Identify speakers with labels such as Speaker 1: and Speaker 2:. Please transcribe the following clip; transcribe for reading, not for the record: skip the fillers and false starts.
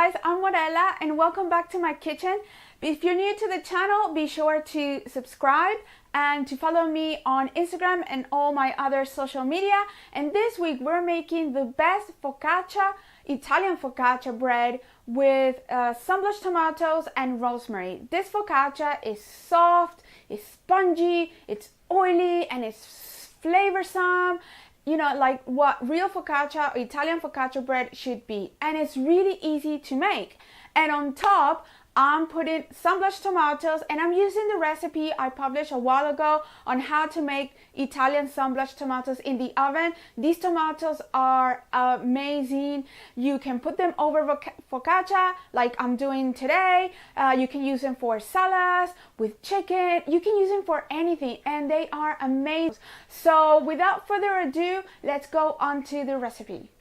Speaker 1: guys, I'm Morella and welcome back to my kitchen. If you're new to the channel, be sure to subscribe and to follow me on Instagram and all my other social media. And this week we're making the best focaccia, Italian focaccia bread with sun blushed tomatoes and rosemary. This focaccia is soft, it's spongy, it's oily, and it's flavorsome. You know, like what real focaccia or Italian focaccia bread should be. And it's really easy to make. And on top, I'm putting sun blushed tomatoes, and I'm using the recipe I published a while ago on how to make Italian sun blushed tomatoes in the oven. These tomatoes are amazing. You can put them over focaccia like I'm doing today. You can use them for salads, with chicken. You can use them for anything, and they are amazing. So without further ado, let's go on to the recipe.